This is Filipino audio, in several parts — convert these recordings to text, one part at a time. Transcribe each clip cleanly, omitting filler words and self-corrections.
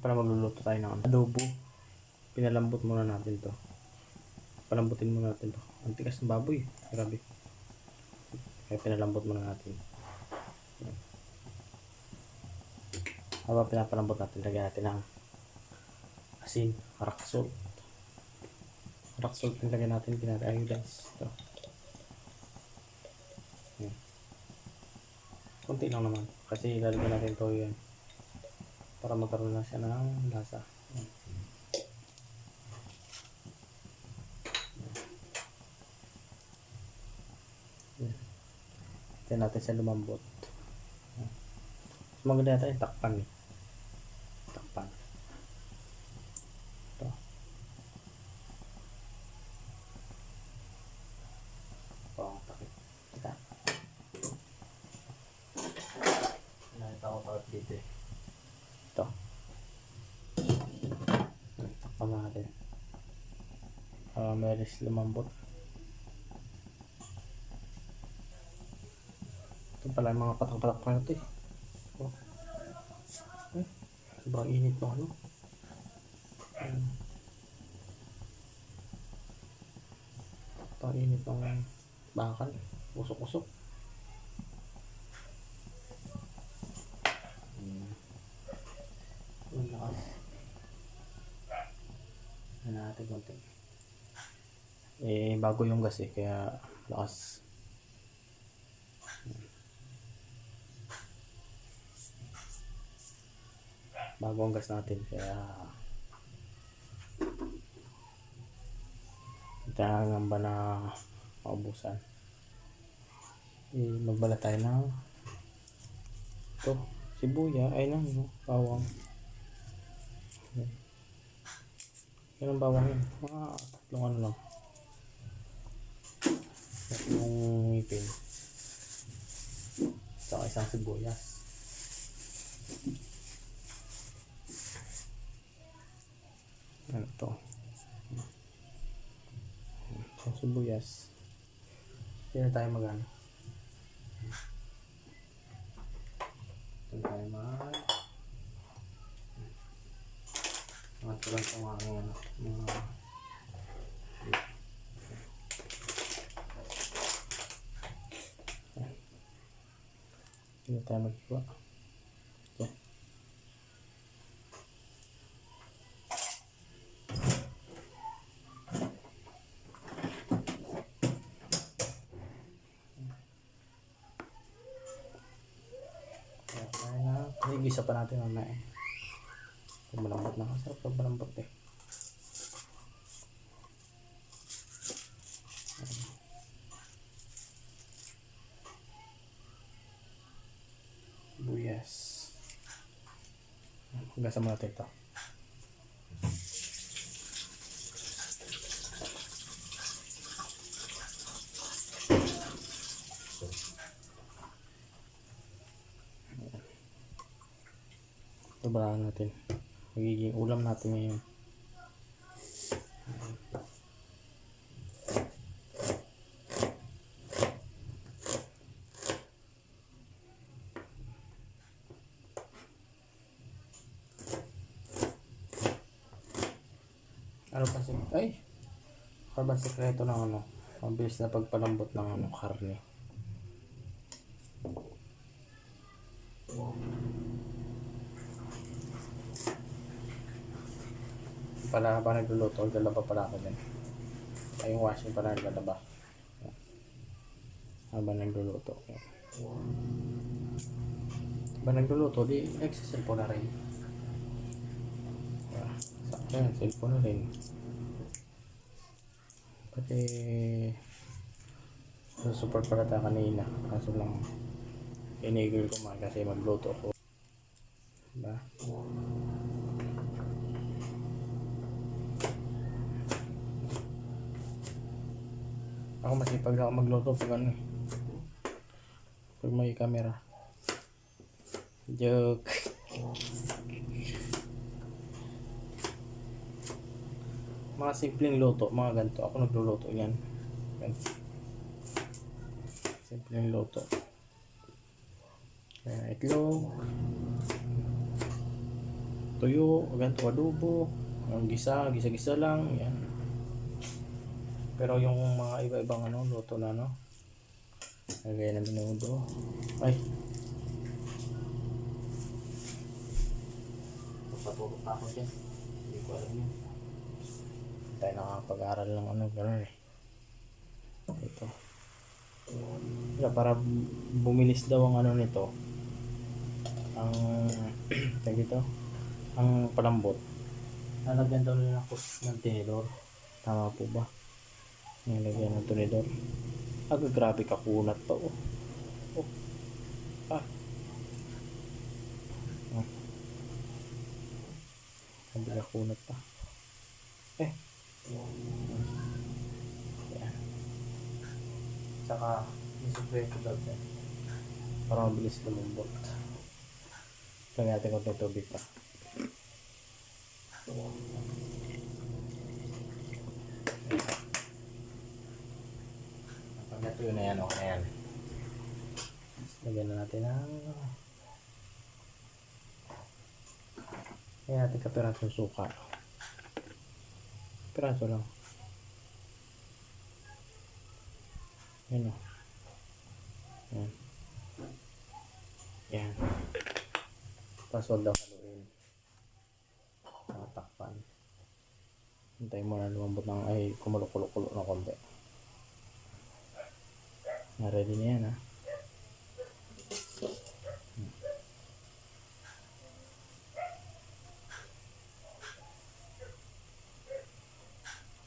para magluluto tayo ng adobo. Pinalambot muna natin to. Palambutin muna natin to. Ang tigas ng baboy. Grabe. Kaya pinalambot muna natin. Habang pinapalambot natin, lagyan natin ng asin, rock salt. Rock salt yung lagyan natin, pinatay guys. Ito. Kunti lang naman. Kasi lalagyan natin to yan. Para magkaroon na siya ng lasa. Tignan natin siya lumambot. Mas maganda natin takpan eh. Takpan. Ito. Oh, takip. Kita. Nakita ko takip dito eh. Ito. Takpan natin. Meron lumambot. Ito pala yung mga patak-patak pa natin eh. Oh. Sobrang init ng ano. Sobrang init ng bakal. Usok-usok. Ang lakas. Ano natin konti. Bago yung gas eh. Kaya lakas. Bago ang gas natin, kaya tangamba na maubusan. Magbala tayo ng ito, sibuya, ay lang, no? Bawang. Yan ang bawang yun, mga tatlong ano lang, tatlong ngipin, saka isang sibuyas. Ano to? Isang sibuyas. Hindi na tayo magano. Ito tayo mga tulang sa mga ano, mga hindi tayo maghiwa. Ito. Igisa pa natin mamaya eh. Malambot na kasi. Sarap malambot eh. Buyas. Hugasan mo natin ito. Sobrahan natin. Magiging ulam natin ngayon. Ano pa si ay karban sekreto ng ano, mabilis na pagpalambot ng ano, karne. Pala habang nagluluto, naglalaba pala ako dyan. Ay, yung washing pala naglalaba. Habang nagluluto. Habang nagluluto, di nagsiselfon na rin. Ayan, cellphone na rin. Pati support pala tayo kanina. Kaso lang inigil ko man kasi magluto ko. Diba? Ako masipag ako magluto pag ano, pag may camera. Joke. Mga simpleng luto, mga ganito. Ako nagluluto yan. Simpleng luto. Kaya itlog. tuyo, ganito adobo, ang gisa-gisa lang, yan. Pero yung mga iba-ibang ano, luto na no, lagay na menudo. Ay, patulog pa ako dyan. Hindi ko alam yun. Hindi tayo nakakapag-aral ng ano, gano'n eh. Ito. Kaya para bumilis daw ang ano nito, ang tag dito, ang palambot. Lalagyan daw nila ng tinidor. Tama po ba? Nilagyan ng tinidor. Grabe ka kunat pa oh. Oh. Ah. Oh. Sabi ka kunat pa. Eh. Yan. Saka isipre ko daw dyan. Para mabilis lumambot. Lagyan natin konti tubig pa. Pag natuyo na yan, okay na yan. Lagyan na natin ang lagyan natin kapirasong suka. Piraso lang. Yan o. Yan. Yan. Tapos huwag daw haluin. Nakatakpan. Hintayin mo na lumambot ng ay kumulo-kulo-kulo na konti. Na-ready na yan ha.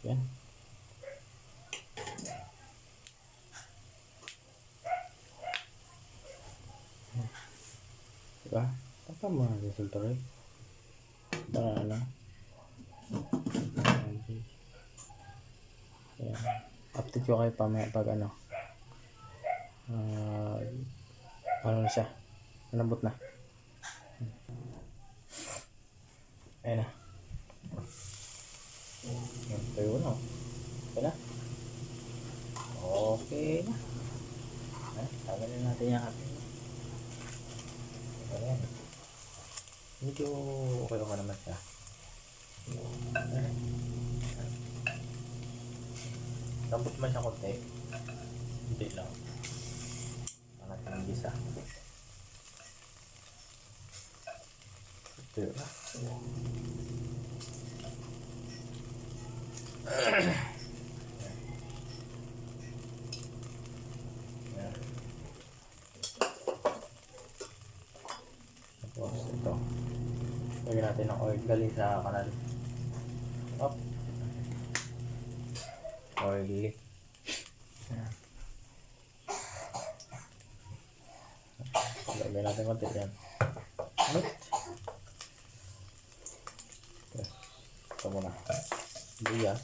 Yan. Diba? Tapa mo natin sa tuloy. Para ano. Ayan. Update ko kayo pag ano. Ano na siya. Malambot na. Ayan na. Tayo na. Okay na. Okay na. Tagalin natin yung ating. Ayan. Medyo okay ka naman siya. Lambot man siya konti. Hindi lang. Pangat ng gisa. Ito yun. Tapos ito. Lagyan natin ng oil galing sa kanal. Up. Oily. Lagyan natin konti yan. Right. Yes. Ito muna. Buyas.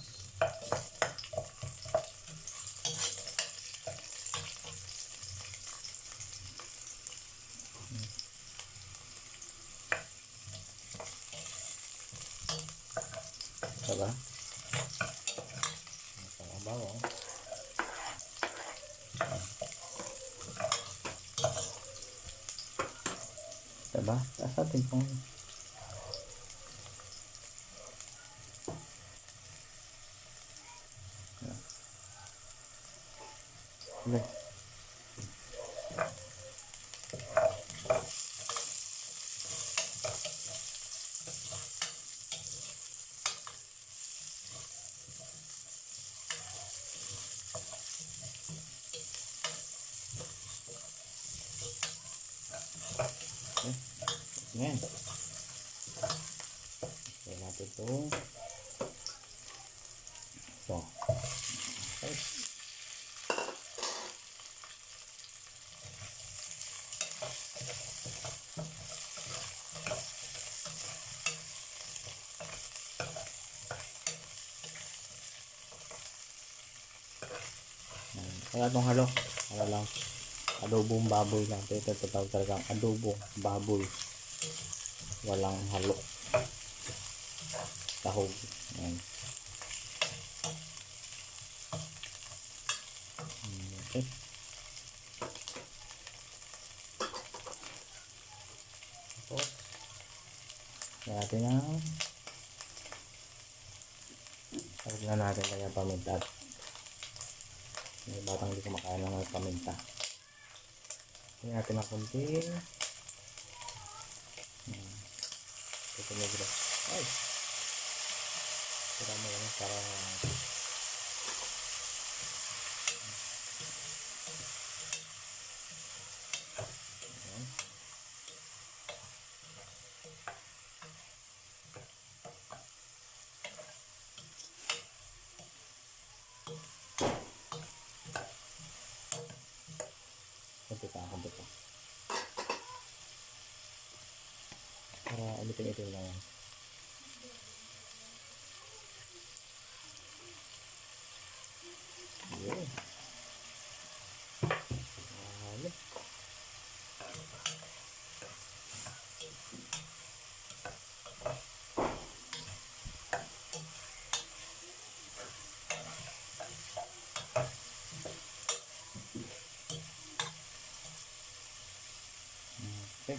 Diba? Ang bawang. Diba? Taas natin kung okay. Yan. Lagyan natin ito. Ito. Okay. Kaya itong halo. Para lang. Adobong baboy lang. Ito tawag talagang adobong baboy. Walang halo. Tahog. Ayan. Okay. Tapos Kaya natin ang tawag na natin kaya paminta. May batang hindi kumakain ng paminta. Kaya natin ang kunting ito medyo ay tira mo yan para kunti pa para ulitin lang yan. Yun. Halo. Okay.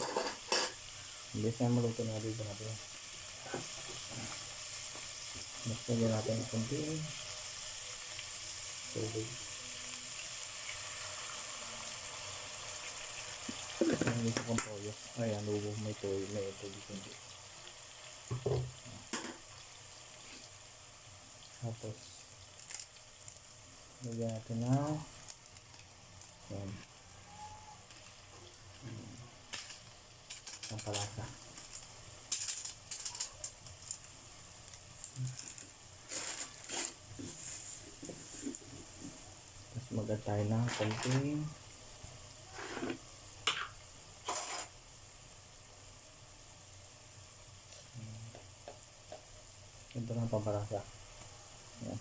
Bilis na maluto na dito natin. Mas lagyan natin ng kunting tubig. Dito kong toyo. Ayan, may toyo. May tubig kunti. Tapos lagyan natin na yan. Ang palasa. Tapos mag-add tayo ng konting ito lang pampalasa. Yan.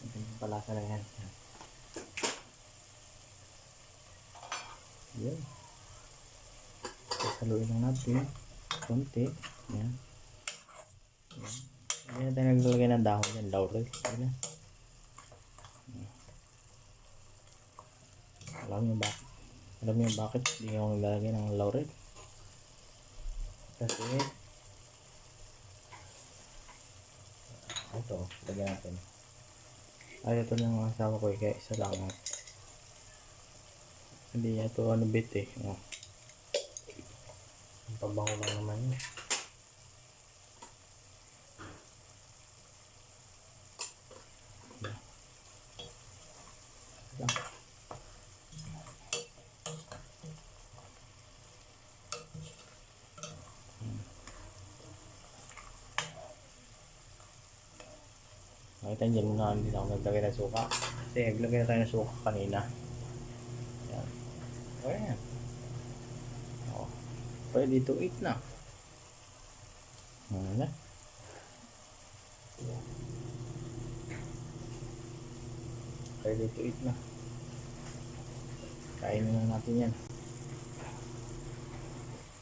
Ito yung pampalasa na yan. Yan. Tapos haluin lang natin konti. Yan. Yan. Yan tayo naglalagay ng dahon yan. Laurel. Yan. Alam niyo bakit hindi ako naglalagay ng laurel? Kasi ito, lagyan natin. Ay, ito lang ang asawa ko kaya isa lang. Hindi ito ano bit eh. Oh. Ang pabango lang naman yun. Nakita nyo na hindi na ako naglagay ng suka. Kasi naglagay na tayo ng suka kanina. Yan. O yan. O. Pwede to eat na. Ayan. Pwede to eat na. Kainin na natin yan.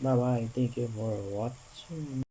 Bye bye. Thank you for watching.